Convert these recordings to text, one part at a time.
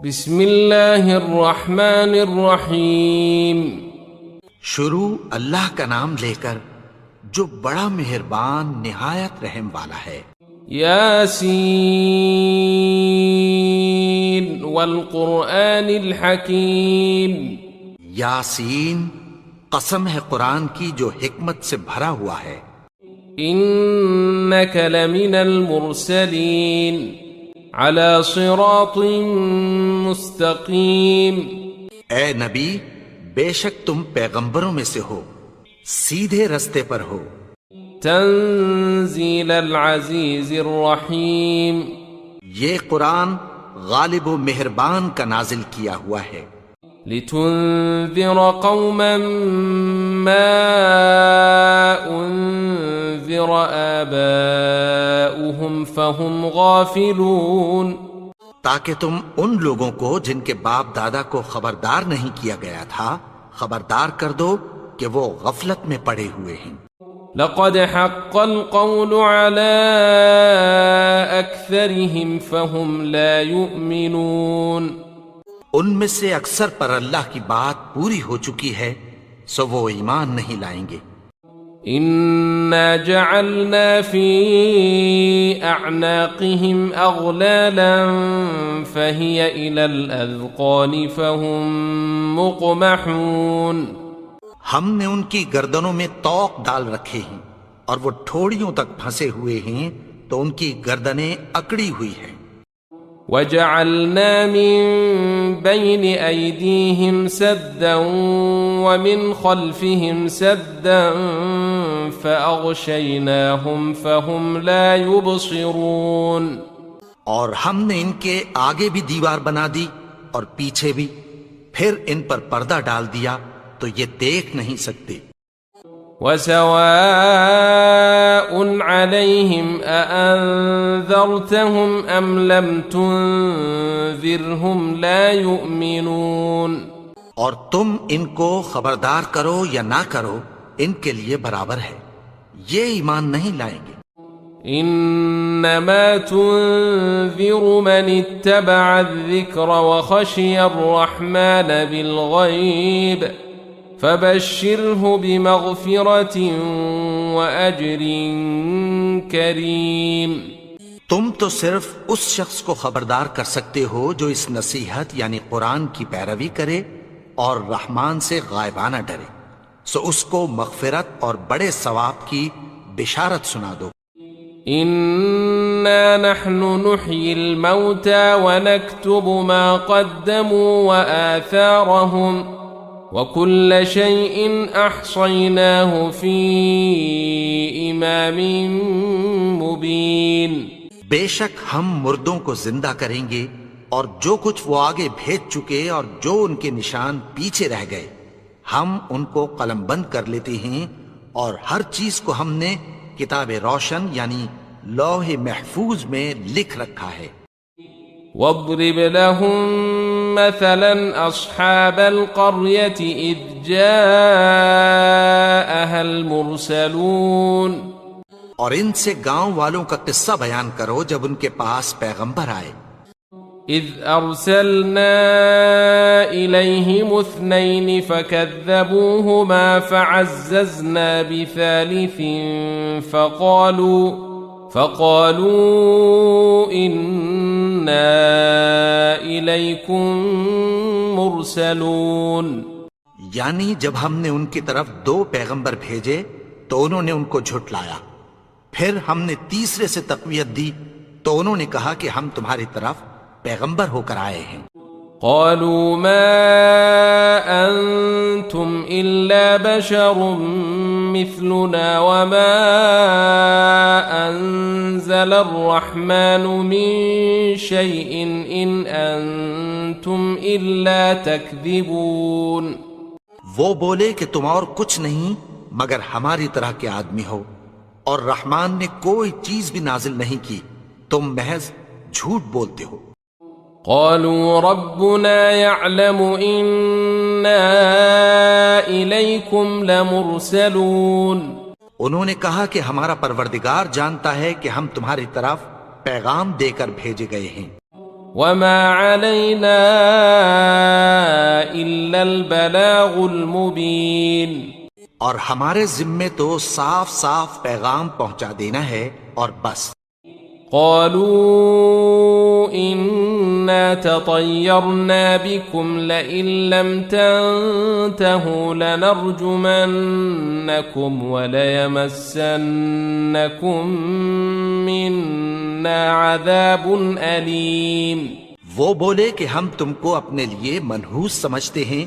بسم اللہ الرحمن الرحیم. شروع اللہ کا نام لے کر جو بڑا مہربان نہایت رحم والا ہے. یاسین والقرآن الحکیم. یاسین، قسم ہے قرآن کی جو حکمت سے بھرا ہوا ہے. انک لمن المرسلین على صراط مستقیم. اے نبی، بے شک تم پیغمبروں میں سے ہو، سیدھے رستے پر ہو. تنزیل العزیز الرحیم. یہ قرآن غالب و مہربان کا نازل کیا ہوا ہے. لتنذر قوما ما انذر آباؤهم فهم غافلون. تاکہ تم ان لوگوں کو جن کے باپ دادا کو خبردار نہیں کیا گیا تھا خبردار کر دو کہ وہ غفلت میں پڑے ہوئے ہیں. لقد حق القول على أكثرهم فهم لا يؤمنون. ان میں سے اکثر پر اللہ کی بات پوری ہو چکی ہے سو وہ ایمان نہیں لائیں گے. إنا جعلنا في أعناقهم أغلالا فهي إلى الأذقان فهم مقمحون. ہم نے ان کی گردنوں میں طوق ڈال رکھے ہیں اور وہ ٹھوڑیوں تک پھنسے ہوئے ہیں تو ان کی گردنیں اکڑی ہوئی ہیں. وجعلنا من بين أيديهم سدا ومن خلفهم سدا فأغشيناهم فهم لا يبصرون. اور ہم نے ان کے آگے بھی دیوار بنا دی اور پیچھے بھی، پھر ان پر پردہ ڈال دیا تو یہ دیکھ نہیں سکتے. وسواء عليهم أأنذرتهم أم لم تنذرهم لا يؤمنون. اور تم ان کو خبردار کرو یا نہ کرو ان کے لیے برابر ہے، یہ ایمان نہیں لائیں گے. انما تنذر من اتبع الذكر وخشي الرحمن بالغيب فبشره بمغفرة وأجر كريم. تم تو صرف اس شخص کو خبردار کر سکتے ہو جو اس نصیحت یعنی قرآن کی پیروی کرے اور رحمان سے غائبانہ ڈرے، سو اس کو مغفرت اور بڑے ثواب کی بشارت سنا دو. إنا نحن نحيي الموتى ونكتب ما قدموا وآثارهم وكل شيء أحصيناه في إمام مبين. بے شک ہم مردوں کو زندہ کریں گے اور جو کچھ وہ آگے بھیج چکے اور جو ان کے نشان پیچھے رہ گئے ہم ان کو قلم بند کر لیتے ہیں، اور ہر چیز کو ہم نے کتاب روشن یعنی لوح محفوظ میں لکھ رکھا ہے. واضرب لهم مثلا أصحاب القرية إذ جاءها المرسلون. اور ان سے گاؤں والوں کا قصہ بیان کرو جب ان کے پاس پیغمبر آئے. إذ أرسلنا إليهم 2 فكذبوهما فعززنا بثالث فقالوا إنا إليكم مرسلون. یعنی جب ہم نے ان کی طرف 2 پیغمبر بھیجے تو انہوں نے ان کو جھٹلایا، پھر ہم نے تیسرے سے تقویت دی تو انہوں نے کہا کہ ہم تمہاری طرف پیغمبر ہو کر آئے ہیں. قالوا ما أنتم إلا بشر مثلنا وما أنزل الرحمن من شيء إن أنتم إلا تكذبون. وہ بولے کہ تم اور کچھ نہیں مگر ہماری طرح کے آدمی ہو، اور رحمان نے کوئی چیز بھی نازل نہیں کی، تم محض جھوٹ بولتے ہو. قالوا ربنا يعلم إنا إليكم لمرسلون. انہوں نے کہا کہ ہمارا پروردگار جانتا ہے کہ ہم تمہاری طرف پیغام دے کر بھیجے گئے ہیں. وما علينا إلا البلاغ المبين. اور ہمارے ذمے تو صاف صاف پیغام پہنچا دینا ہے اور بس. قالوا إنا تطيرنا بكم لئن لم تنتهوا لنرجمنكم وليمسنكم منا عذاب أليم. وہ بولے کہ ہم تم کو اپنے لیے منحوس سمجھتے ہیں،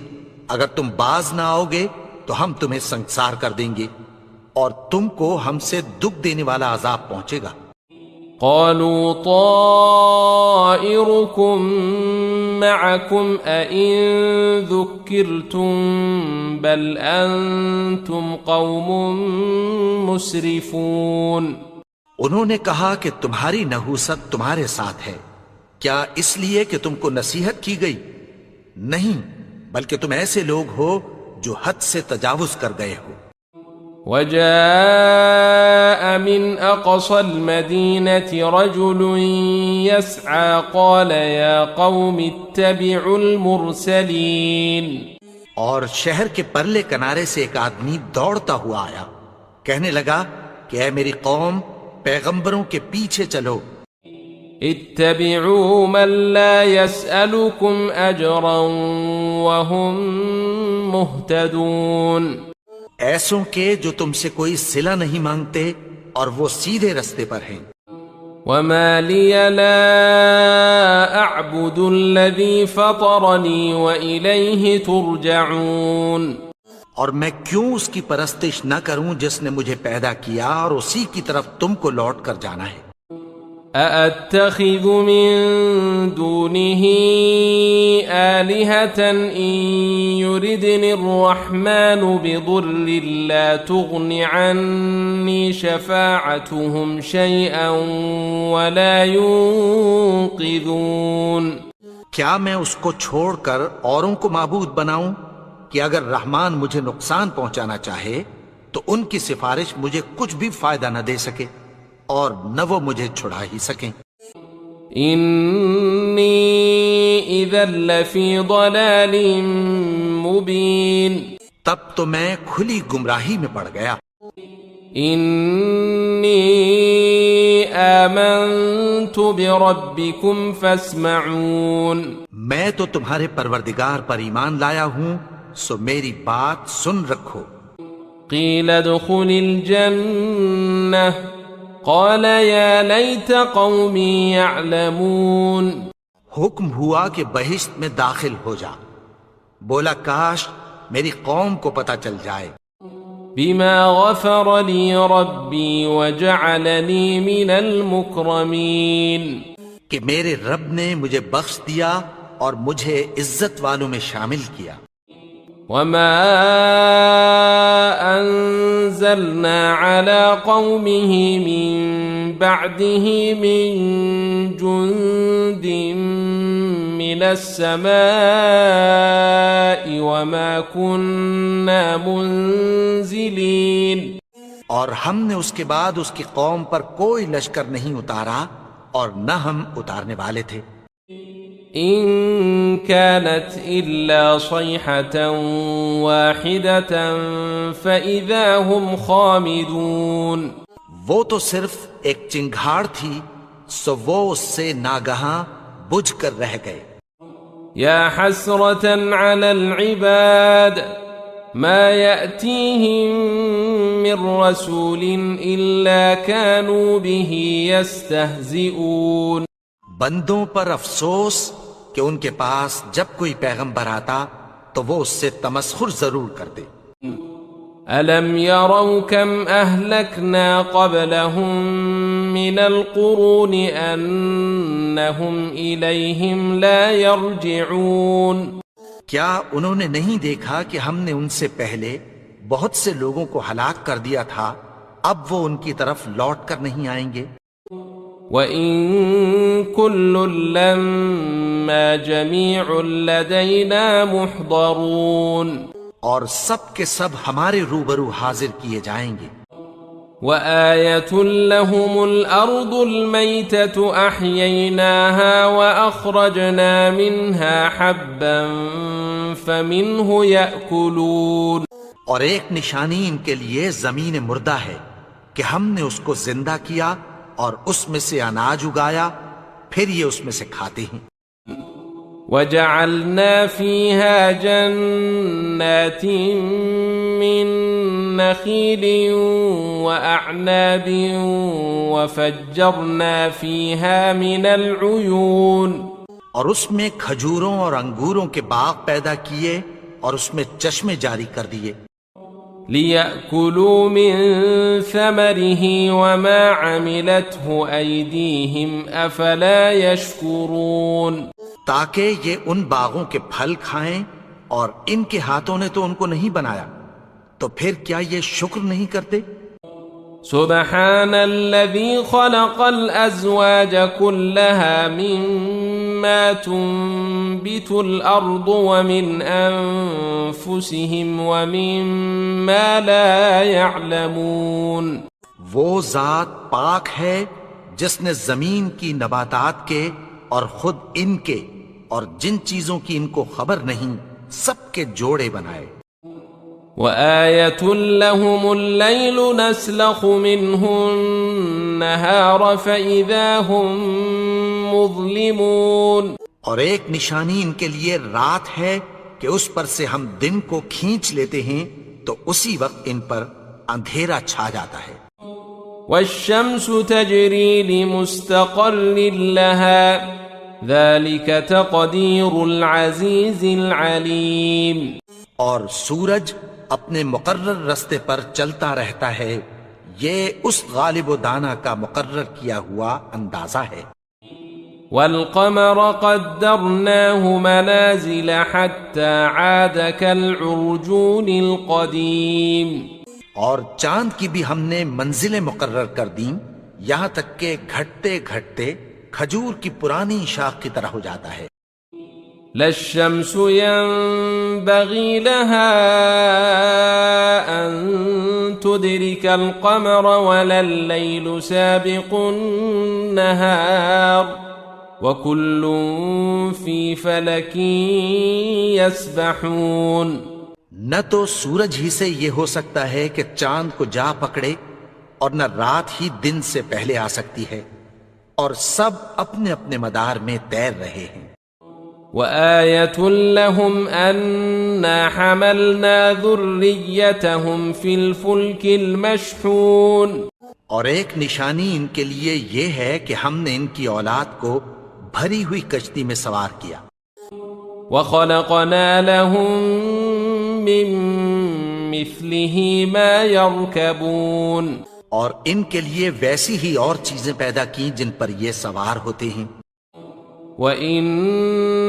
اگر تم باز نہ آؤ گے تو ہم تمہیں سنسار کر دیں گے اور تم کو ہم سے دکھ دینے والا عذاب پہنچے گا. قالوا طائركم معكم أئن ذكرتم بل أنتم قوم مسرفون. انہوں نے کہا کہ تمہاری نحوست تمہارے ساتھ ہے، کیا اس لیے کہ تم کو نصیحت کی گئی؟ نہیں، بلکہ تم ایسے لوگ ہو جو حد سے تجاوز کر گئے ہو. وجاء من أقصى المدينة رجل يسعى قال يا قوم اتبعوا المرسلين. اور شہر کے پرلے کنارے سے ایک آدمی دوڑتا ہوا آیا، کہنے لگا کہ اے میری قوم، پیغمبروں کے پیچھے چلو. اتبعوا من لا يسألكم أجرا وهم مهتدون. ایسوں کے جو تم سے کوئی صلہ نہیں مانگتے اور وہ سیدھے رستے پر ہیں. وما لي لا أعبد الذي فطرني وإليه ترجعون. اور میں کیوں اس کی پرستش نہ کروں جس نے مجھے پیدا کیا اور اسی کی طرف تم کو لوٹ کر جانا ہے. أأتخذ من دونه آلهة إن يردني الرحمن بضر لا تغن عني شفاعتهم شيئا ولا ينقذون. کیا میں اس کو چھوڑ کر اوروں کو معبود بناؤں کہ اگر رحمان مجھے نقصان پہنچانا چاہے تو ان کی سفارش مجھے کچھ بھی فائدہ نہ دے سکے اور نہ وہ مجھے چھڑا ہی سکیں. انی اذا لفی ضلال مبین. تب تو میں کھلی گمراہی میں پڑ گیا. انی آمنت بربکم فاسمعون. میں تو تمہارے پروردگار پر ایمان لایا ہوں، سو میری بات سن رکھو. قیل ادخل الجنہ قال يا ليت قومي يعلمون. حکم ہوا کہ بہشت میں داخل ہو جا. بولا کاش میری قوم کو پتہ چل جائے. بما غفر لي ربي وجعلني من المكرمين. کہ میرے رب نے مجھے بخش دیا اور مجھے عزت والوں میں شامل کیا. وما أنزلنا على قومه من بعده من جند من السماء وما كنا منزلين. اور ہم نے اس کے بعد اس کی قوم پر کوئی لشکر نہیں اتارا اور نہ ہم اتارنے والے تھے. إن كانت إلا صيحة واحدة فإذا هم خامدون. وہ تو صرف ایک چنگھاڑ تھی، سو وہ اس سے ناگہاں بجھ کر رہ گئے. يا حسرة على العباد ما يأتيهم من رسول إلا كانوا به يستهزئون. بندوں پر افسوس کہ ان کے پاس جب کوئی پیغمبر آتا تو وہ اس سے تمسخر ضرور کرتے. أَلَمْ يَرَوْا كَمْ أَهْلَكْنَا قَبْلَهُمْ مِنَ الْقُرُونِ أَنَّهُمْ إِلَيْهِمْ لَا يَرْجِعُونَ. کیا انہوں نے نہیں دیکھا کہ ہم نے ان سے پہلے بہت سے لوگوں کو ہلاک کر دیا تھا، اب وہ ان کی طرف لوٹ کر نہیں آئیں گے. وَإِن كُلٌّ لَّمَّا جَمِيعٌ لَّدَيْنَا مُحْضَرُونَ. اور سب کے سب ہمارے روبرو حاضر کیے جائیں گے. وآية لهم الأرض الميتة أحييناها وأخرجنا منها حبا فمنه يأكلون اور ایک نشانی ان کے لیے زمین مردہ ہے کہ ہم نے اس کو زندہ کیا اور اس میں سے اناج اگایا، پھر یہ اس میں سے کھاتے ہیں۔ وجعلنا فيها جنات من نخيل وأعناب وفجرنا فيها من العيون، اور اس میں کھجوروں اور انگوروں کے باغ پیدا کیے اور اس میں چشمے جاری کر دیے، ليأكلوا من ثمره وما عملته أيديهم أفلا يشكرون تاکہ یہ ان باغوں کے پھل کھائیں، اور ان کے ہاتھوں نے تو ان کو نہیں بنایا، تو پھر کیا یہ شکر نہیں کرتے؟ سبحان الذي خلق الأزواج كلها مما تنبت الأرض ومن أنفسهم ومما لا يعلمون وہ ذات پاک ہے جس نے زمین کی نباتات کے اور خود ان کے اور جن چیزوں کی ان کو خبر نہیں سب کے جوڑے بنائے۔ وآية لهم الليل نسلخ منه النهار فإذا هم مظلمون، اور ایک نشانی ان کے لیے رات ہے کہ اس پر سے ہم دن کو کھینچ لیتے ہیں تو اسی وقت ان پر اندھیرا چھا جاتا ہے۔ والشمس تجري لمستقر لها ذلك تقدير العزيز العليم، اور سورج اپنے مقرر رستے پر چلتا رہتا ہے، یہ اس غالب و دانا کا مقرر کیا ہوا اندازہ ہے۔ والقمر قدرناه منازل حتى عاد كالعرجون القديم، اور چاند کی بھی ہم نے منزلیں مقرر کر دیں یہاں تک کہ گھٹتے گھٹتے کھجور کی پرانی شاخ کی طرح ہو جاتا ہے۔ لا الشمس ينبغي لها أن تدرك القمر ولا الليل سابق النهار وكل في فلك يسبحون، نہ تو سورج ہی سے یہ ہو سکتا ہے کہ چاند کو جا پکڑے، اور نہ رات ہی دن سے پہلے آ سکتی ہے، اور سب اپنے اپنے مدار میں تیر رہے ہیں۔ وآية لهم أنا حملنا ذريتهم في الفلك المشحون، اور ایک نشانی ان کے لیے یہ ہے کہ ہم نے ان کی اولاد کو بھری ہوئی کشتی میں سوار کیا۔ وخلقنا لهم من مثله ما يركبون، اور ان کے لیے ویسی ہی اور چیزیں پیدا کی جن پر یہ سوار ہوتے ہیں۔ وَإِن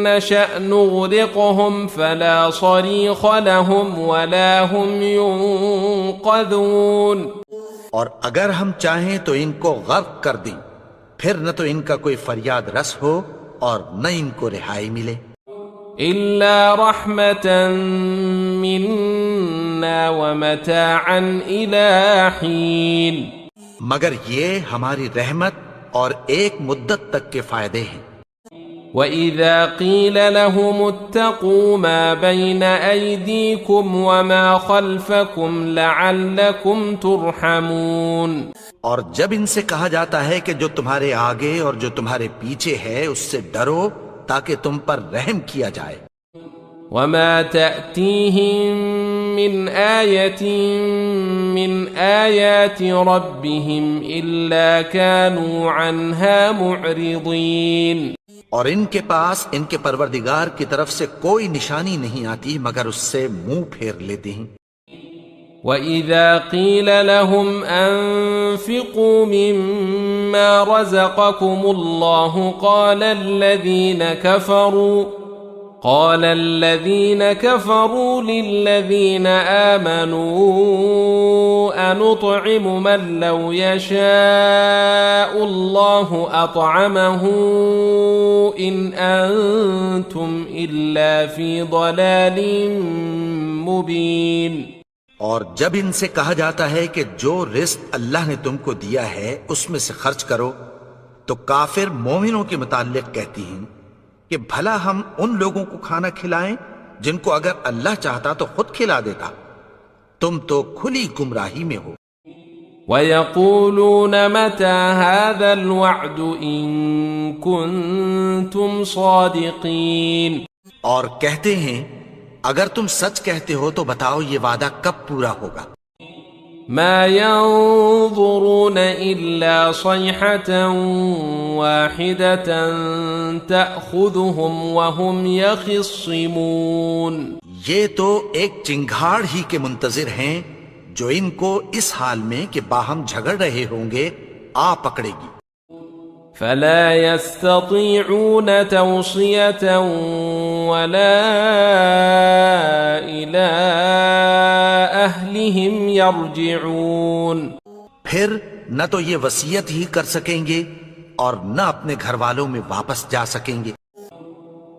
نَّشَأْ نُغْرِقْهُمْ فَلَا صَرِيخَ لَهُمْ وَلَا هُمْ يُنقَذُونَ، اور اگر ہم چاہیں تو ان کو غرق کر دیں، پھر نہ تو ان کا کوئی فریاد رس ہو اور نہ ان کو رہائی ملے۔ إِلَّا رَحْمَةً مِّنَّا وَمَتَاعًا إِلَىٰ حِينٍ، مگر یہ ہماری رحمت اور ایک مدت تک کے فائدے ہیں۔ وَإِذَا قِيلَ لَهُمُ اتَّقُوا مَا بَيْنَ أَيْدِيكُمْ وَمَا خَلْفَكُمْ لَعَلَّكُمْ تُرْحَمُونَ، اور جب ان سے کہا جاتا ہے کہ جو تمہارے آگے اور جو تمہارے پیچھے ہے اس سے ڈرو تاکہ تم پر رحم کیا جائے۔ وَمَا تَأْتِيهِم مِّنْ آيَةٍ مِّنْ آيَاتِ رَبِّهِمْ إِلَّا كَانُوا عَنْهَا مُعْرِضِينَ، اور ان کے پاس ان کے پروردگار کی طرف سے کوئی نشانی نہیں آتی مگر اس سے منہ پھیر لیتے ہیں۔ وَإِذَا قِيلَ لَهُمْ أَنفِقُوا مِمَّا رَزَقَكُمُ اللَّهُ قَالَ الَّذِينَ كَفَرُوا لِلَّذِينَ آمَنُوا أَنُطْعِمُ مَن لَّوْ يَشَاءُ اللَّهُ أَطْعَمَهُ إِنْ أَنتُمْ إِلَّا فِي ضَلَالٍ مُّبِينٍ، اور جب ان سے کہا جاتا ہے کہ جو رزق اللہ نے تم کو دیا ہے اس میں سے خرچ کرو، تو کافر مومنوں کے متعلق کہتی ہیں کہ بھلا ہم ان لوگوں کو کھانا کھلائیں جن کو اگر اللہ چاہتا تو خود کھلا دیتا، تم تو کھلی گمراہی میں ہو۔ وَيَقُولُونَ مَتَى هَذَا الْوَعْدُ إِن كُنتُمْ صَادِقِينَ، اور کہتے ہیں اگر تم سچ کہتے ہو تو بتاؤ یہ وعدہ کب پورا ہوگا۔ مَا يَنظُرُونَ إِلَّا صَيْحَةً وَاحِدَةً تَأْخُذُهُمْ وَهُمْ يَخِصِّمُونَ، یہ تو ایک چنگھاڑ ہی کے منتظر ہیں جو ان کو اس حال میں کہ باہم جھگڑ رہے ہوں گے آ پکڑے گی۔ فَلَا يَسْتَطِيعُونَ تَوْصِيَةً وَلَا إِلَىٰ أَهْلِهِمْ يَرْجِعُونَ، پھر نہ تو یہ وصیت ہی کر سکیں گے اور نہ اپنے گھر والوں میں واپس جا سکیں گے۔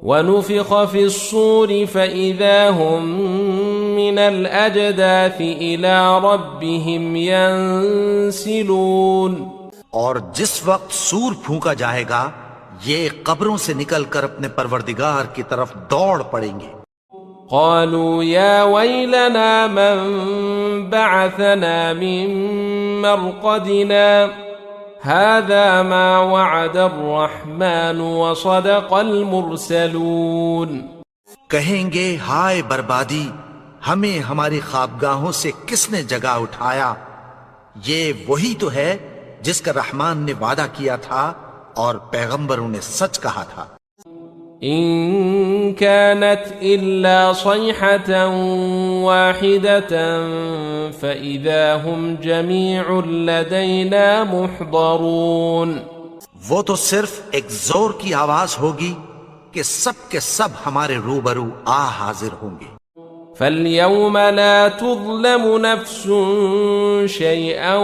وَنُفِخَ فِي الصُّورِ فَإِذَا هُم مِّنَ الْأَجْدَاثِ إِلَىٰ رَبِّهِمْ يَنسِلُونَ، اور جس وقت سور پھونکا جائے گا یہ قبروں سے نکل کر اپنے پروردگار کی طرف دوڑ پڑیں گے۔ قالوا يا ويلنا من بعثنا من مرقدنا هذا ما وعد الرحمن وصدق المرسلون، کہیں گے ہائے بربادی، ہمیں ہماری خوابگاہوں سے کس نے جگا اٹھایا، یہ وہی تو ہے جس کا رحمان نے وعدہ کیا تھا اور پیغمبروں نے سچ کہا تھا۔ إن كانت إلا صيحة واحدة فإذا هم جميع لدينا محضرون، وہ تو صرف ایک زور کی آواز ہوگی کہ سب کے سب ہمارے روبرو آ حاضر ہوں گے۔ فاليوم لا تظلم نفس شيئا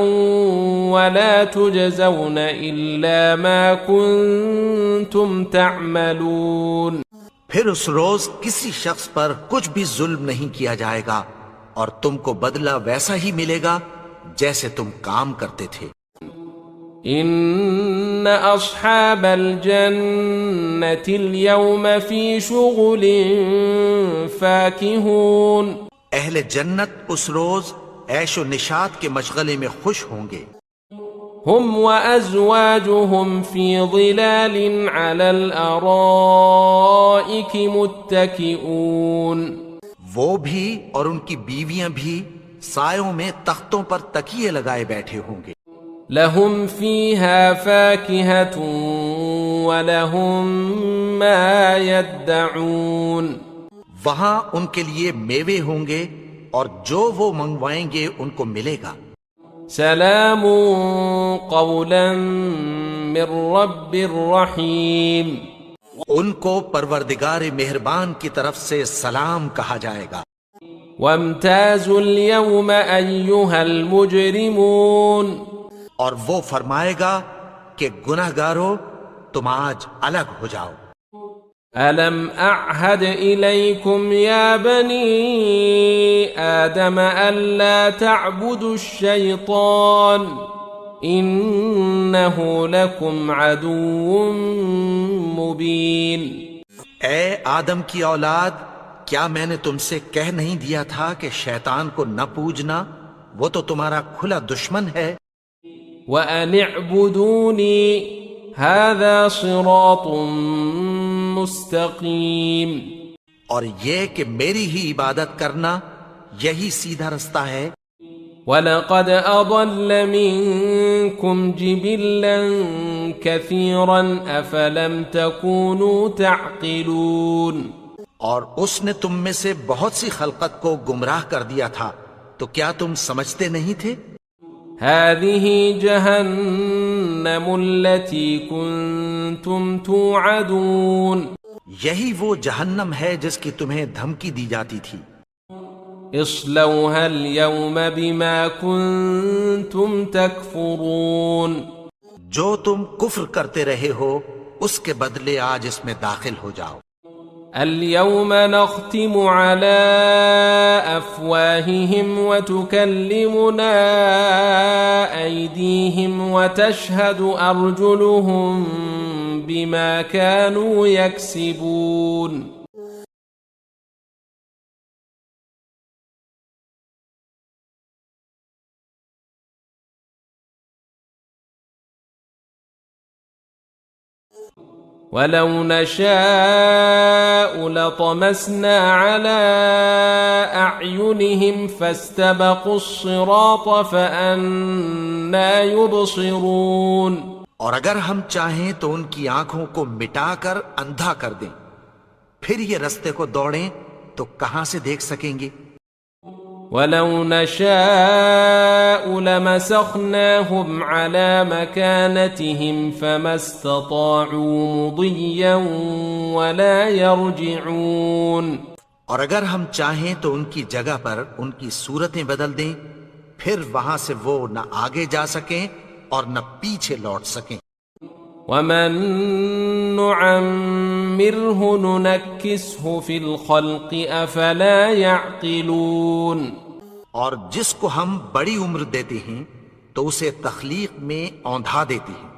ولا تجزون إلا ما كنتم تعملون، پھر اس روز کسی شخص پر کچھ بھی ظلم نہیں کیا جائے گا اور تم کو بدلہ ویسا ہی ملے گا جیسے تم کام کرتے تھے۔ إن أصحاب الجنة اليوم في شغل فاكهون، اہل جنت اس روز عیش و نشاط کے مشغلے میں خوش ہوں گے۔ هم وأزواجهم في ظلال على الأرائك متكئون، وہ بھی اور ان کی بیویاں بھی سایوں میں تختوں پر تکیے لگائے بیٹھے ہوں گے۔ لهم فيها فاكهة ولهم ما يدعون، وہاں ان کے لیے میوے ہوں گے اور جو وہ منگوائیں گے ان کو ملے گا۔ سلام قولا من رب رحیم، ان کو پروردگار مہربان کی طرف سے سلام کہا جائے گا۔ وامتازوا اليوم أيها المجرمون، اور وہ فرمائے گا کہ گناہگارو تم آج الگ ہو جاؤ۔ ألم أعهد إليكم يا بني آدم ألا تعبدوا الشيطان إنه لكم عدو مبين، اے آدم کی اولاد، کیا میں نے تم سے کہہ نہیں دیا تھا کہ شیطان کو نہ پوجنا، وہ تو تمہارا کھلا دشمن ہے۔ وَأَنِ اعْبُدُونِي هَذَا صِرَاطٌ مُسْتَقِيمٌ، اور یہ کہ میری ہی عبادت کرنا یہی سیدھا رستہ ہے۔ وَلَقَدْ أَضَلَّ مِنكُمْ جِبِلًّا كَثِيرًا أَفَلَمْ تَكُونُوا تَعْقِلُونَ، اور اس نے تم میں سے بہت سی خلقت کو گمراہ کر دیا تھا، تو کیا تم سمجھتے نہیں تھے؟ هذه جهنم التي كنتم توعدون، یہی وہ جہنم ہے جس کی تمہیں دھمکی دی جاتی تھی۔ اصلوها اليوم بما كنتم تكفرون، جو تم کفر کرتے رہے ہو اس کے بدلے آج اس میں داخل ہو جاؤ۔ اليوم نختم على أفواههم وتكلمنا أيديهم وتشهد أرجلهم بما كانوا يكسبون ولو نشاء لطمسنا على أعينهم فاستبقوا الصراط فأنى يبصرون اور اگر ہم چاہیں تو ان کی آنکھوں کو مٹا کر اندھا کر دیں، پھر یہ رستے کو دوڑیں تو کہاں سے دیکھ سکیں گے؟ ولو نشاء لمسخناهم على مكانتهم فما استطاعوا مضيا ولا يرجعون اور اگر ہم چاہیں تو ان کی جگہ پر ان کی صورتیں بدل دیں، پھر وہاں سے وہ نہ آگے جا سکیں اور نہ پیچھے لوٹ سکیں۔ ومن نعمره ننكسه في الخلق افلا يعقلون اور جس کو ہم بڑی عمر دیتے ہیں تو اسے تخلیق میں اوندھا دیتے ہیں،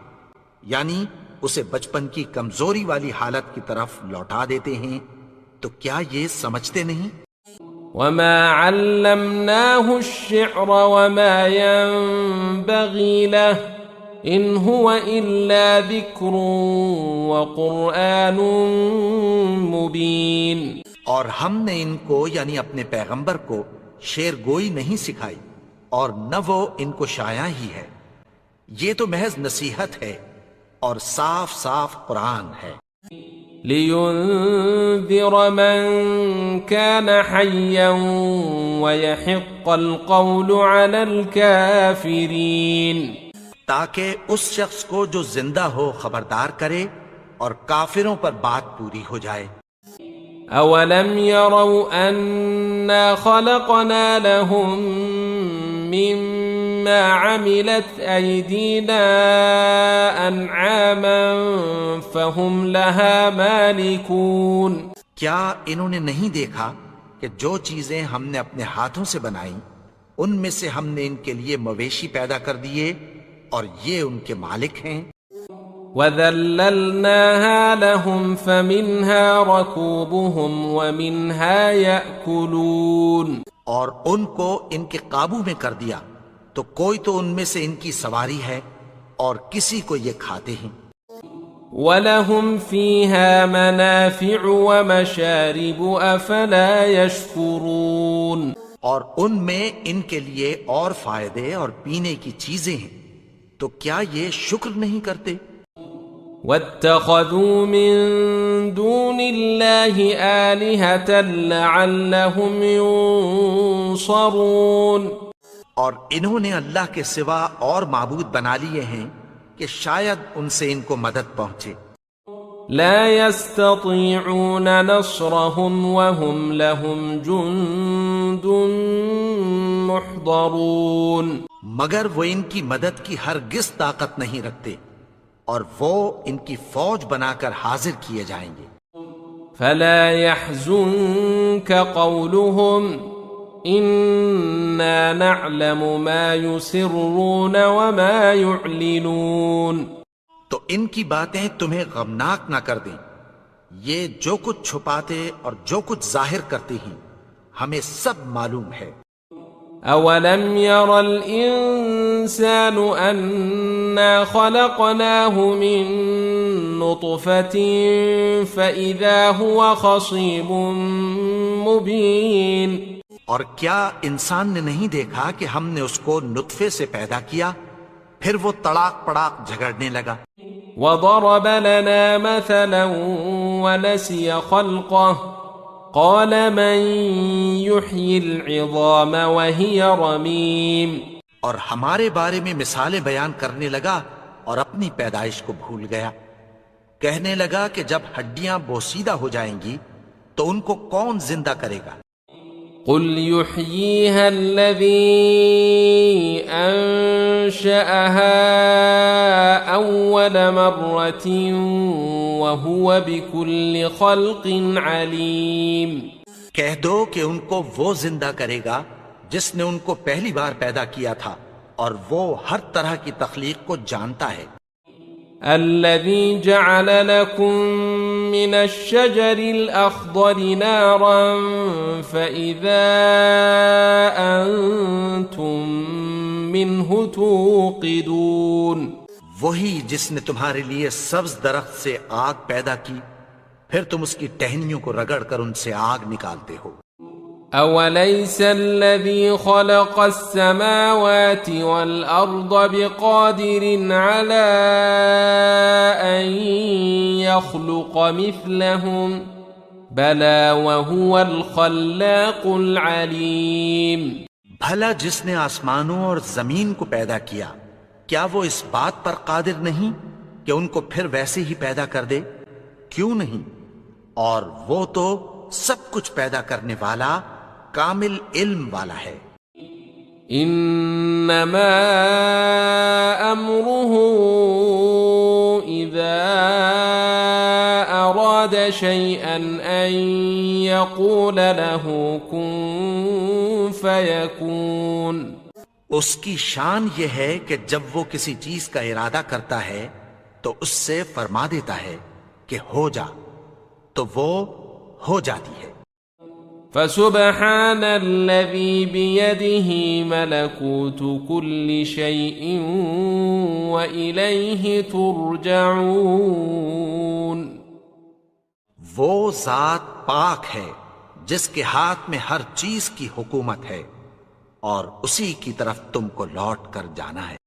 یعنی اسے بچپن کی کمزوری والی حالت کی طرف لوٹا دیتے ہیں، تو کیا یہ سمجھتے نہیں؟ وما علمناه الشعر وما ينبغي له ان هو الا ذکر وقرآن مبین اور ہم نے ان کو یعنی اپنے پیغمبر کو شعر گوئی نہیں سکھائی، اور نہ وہ ان کو شایع ہی ہے، یہ تو محض نصیحت ہے اور صاف صاف قرآن ہے۔ لِيُنذِرَ مَن كَانَ حَيًّا وَيَحِقَّ الْقَوْلُ عَلَى الْكَافِرِينَ تاکہ اس شخص کو جو زندہ ہو خبردار کرے اور کافروں پر بات پوری ہو جائے۔ اولم يروا انا خلقنا لهم مما عملت ايدينا انعاما فهم لها مالكون کیا انہوں نے نہیں دیکھا کہ جو چیزیں ہم نے اپنے ہاتھوں سے بنائیں ان میں سے ہم نے ان کے لیے مویشی پیدا کر دیے اور یہ ان کے مالک ہیں۔ وَذَلَّلْنَاهَا لَهُمْ فَمِنْهَا رَكُوبُهُمْ وَمِنْهَا يَأْكُلُونَ اور ان کو ان کے قابو میں کر دیا تو کوئی تو ان میں سے ان کی سواری ہے اور کسی کو یہ کھاتے ہیں۔ وَلَهُمْ فِيهَا مَنَافِعُ وَمَشَارِبُ أَفَلَا يَشْكُرُونَ اور ان میں ان کے لیے اور فائدے اور پینے کی چیزیں ہیں، تو کیا یہ شکر نہیں کرتے؟ وَاتَّخَذُوا مِن دُونِ اللَّهِ آلِهَةً لَعَلَّهُمْ يُنصَرُونَ اور انہوں نے اللہ کے سوا اور معبود بنا لیے ہیں کہ شاید ان سے ان کو مدد پہنچے۔ لا يستطيعون نصرهم وهم لهم جند محضرون مگر وہ ان کی مدد کی ہرگز طاقت نہیں رکھتے اور وہ ان کی فوج بنا کر حاضر کیے جائیں گے۔ فلا يحزنك قولهم إنا نعلم ما يسرون وما يعلنون تو ان کی باتیں تمہیں غمناک نہ کر دیں، یہ جو کچھ چھپاتے اور جو کچھ ظاہر کرتے ہیں ہمیں سب معلوم ہے۔ اولم ير الانسان انا خلقناه من نطفة فاذا هو خصيم مبين اور کیا انسان نے نہیں دیکھا کہ ہم نے اس کو نطفے سے پیدا کیا، پھر وہ تڑاک پڑاک جھگڑنے لگا۔ وضرب لنا مثلا ونسي خلقه قال من يحيي العظام وهي رميم اور ہمارے بارے میں مثالیں بیان کرنے لگا اور اپنی پیدائش کو بھول گیا، کہنے لگا کہ جب ہڈیاں بوسیدہ ہو جائیں گی تو ان کو کون زندہ کرے گا؟ قل يحييها الذي أنشأها أول مرة وهو بكل خلق عليم. کہہ دو کہ ان کو وہ زندہ کرے گا جس نے ان کو پہلی بار پیدا کیا تھا اور وہ ہر طرح کی تخلیق کو جانتا ہے. الذي جعل لكم من الشجر الأخضر نارا فإذا أنتم منه توقدون. وہی جس نے تمہارے لیے سبز درخت سے آگ پیدا کی پھر تم اس کی ٹہنیوں کو رگڑ کر ان سے آگ نکالتے ہو. أوليس الذي خلق السماوات والأرض بقادر على أن يخلق مثلهم بلى وهو الخلاق العليم. بھلا جس نے آسمانوں اور زمین کو پیدا کیا کیا وہ اس بات پر قادر نہیں کہ ان کو پھر ویسے ہی پیدا کر دے؟ کیوں نہیں؟ اور وہ تو سب کچھ پیدا کرنے والا کامل علم والا ہے. انما امره اذا اراد شيئا ان يقول له كن فيكون. اس کی شان یہ ہے کہ جب وہ کسی چیز کا ارادہ کرتا ہے تو اس سے فرما دیتا ہے کہ ہو جا، تو وہ ہو جاتی ہے. فسبحان الذي بيده ملكوت كل شيء وإليه ترجعون. وہ ذات پاک ہے جس کے ہاتھ میں ہر چیز کی حکومت ہے اور اسی کی طرف تم کو لوٹ کر جانا ہے.